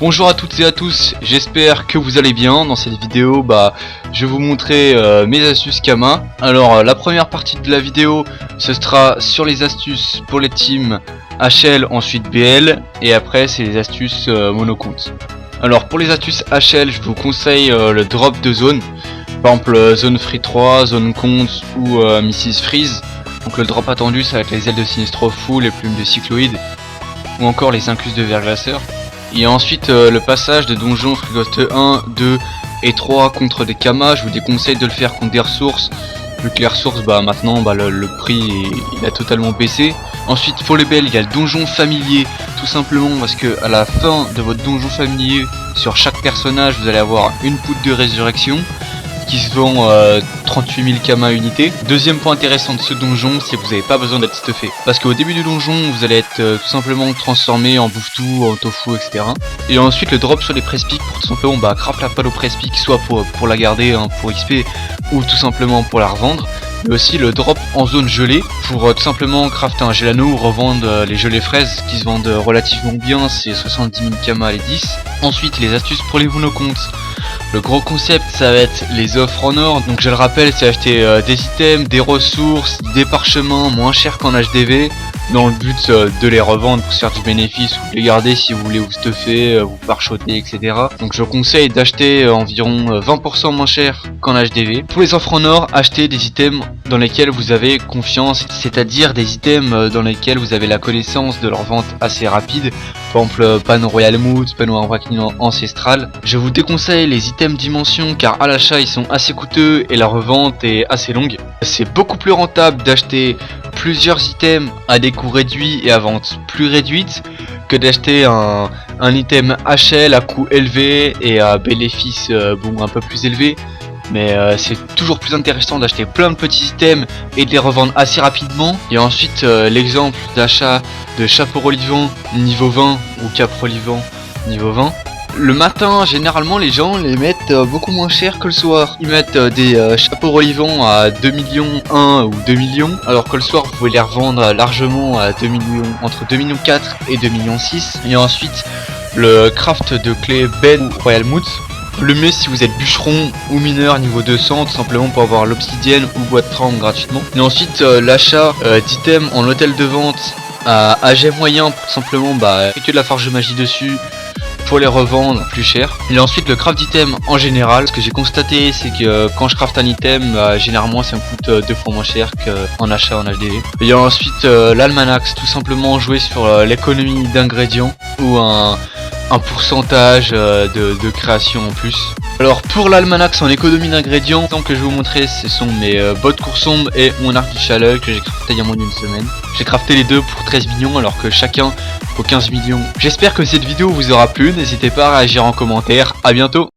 Bonjour à toutes et à tous, j'espère que vous allez bien. Dans cette vidéo, je vais vous montrer mes astuces Kama. Alors la première partie de la vidéo, ce sera sur les astuces pour les teams HL, ensuite BL, et après c'est les astuces monocompte. Alors pour les astuces HL, je vous conseille le drop de zone, par exemple zone free 3, zone compte ou Mrs Freeze. Donc le drop attendu, ça va être les ailes de Sinistro full, les plumes de cycloïde, ou encore les incluses de verglaceur. Et ensuite le passage de donjon Frigost 1, 2 et 3 contre des Kama, je vous déconseille de le faire contre des ressources, vu que les ressources maintenant le prix il a totalement baissé. Ensuite pour les BL, il y a le donjon familier, tout simplement parce que à la fin de votre donjon familier, sur chaque personnage vous allez avoir une poudre de résurrection qui se vend 38 000 Kama unité. Deuxième point intéressant de ce donjon, c'est que vous n'avez pas besoin d'être stuffé. Parce qu'au début du donjon, vous allez être tout simplement transformé en bouffe-tout, en tofu, etc. Et ensuite le drop sur les press-pics pour tout simplement craft la palle au press-pic, soit pour la garder pour XP, ou tout simplement pour la revendre. Mais aussi le drop en zone gelée, pour tout simplement crafter un gelano ou revendre les gelées fraises qui se vendent relativement bien, c'est 70 000 Kama les 10. Ensuite les astuces pour les monocomptes. Le gros concept, ça va être les offres en or. Donc je le rappelle, c'est acheter des items, des ressources, des parchemins moins chers qu'en HDV, dans le but de les revendre pour se faire du bénéfice ou de les garder si vous voulez vous stuffer, vous parchoter, etc. Donc je conseille d'acheter environ 20% moins cher qu'en HDV. Pour les offres en or, achetez des items dans lesquels vous avez confiance, c'est-à-dire des items dans lesquels vous avez la connaissance de leur vente assez rapide. Par exemple, panneau Royal Mood, panneau Awakening ancestral. Je vous déconseille les items dimension car à l'achat ils sont assez coûteux et la revente est assez longue. C'est beaucoup plus rentable d'acheter plusieurs items à des coûts réduits et à vente plus réduite que d'acheter un item HL à coût élevé et à bénéfice un peu plus élevé. Mais c'est toujours plus intéressant d'acheter plein de petits items et de les revendre assez rapidement. Et ensuite l'exemple d'achat de chapeau relivant niveau 20 ou cap relivant niveau 20. Le matin, généralement les gens les mettent beaucoup moins cher que le soir. Ils mettent des chapeaux relivants à 2 millions 1 ou 2 millions, alors que le soir vous pouvez les revendre largement à 2 millions, entre 2 millions 4 et 2 millions 6. Et ensuite le craft de clé Ben ou Royal Mood. Le mieux si vous êtes bûcheron ou mineur niveau 200, tout simplement pour avoir l'obsidienne ou boîte trempe gratuitement. Et ensuite l'achat d'items en hôtel de vente à AG moyen pour tout simplement effectuer de la forge de magie dessus pour les revendre plus cher. Et ensuite le craft d'item en général, ce que j'ai constaté c'est que quand je craft un item, généralement ça me coûte 2 fois moins cher qu'en achat en HDV. Et ensuite l'almanax, tout simplement jouer sur l'économie d'ingrédients ou un pourcentage de création en plus. Alors pour l'almanax en économie d'ingrédients, que je vais vous montrer, ce sont mes bottes coursombre et mon arc du Chaleuil que j'ai crafté il y a moins d'une semaine. J'ai crafté les deux pour 13 millions alors que chacun pour 15 millions. J'espère que cette vidéo vous aura plu, n'hésitez pas à réagir en commentaire, à bientôt.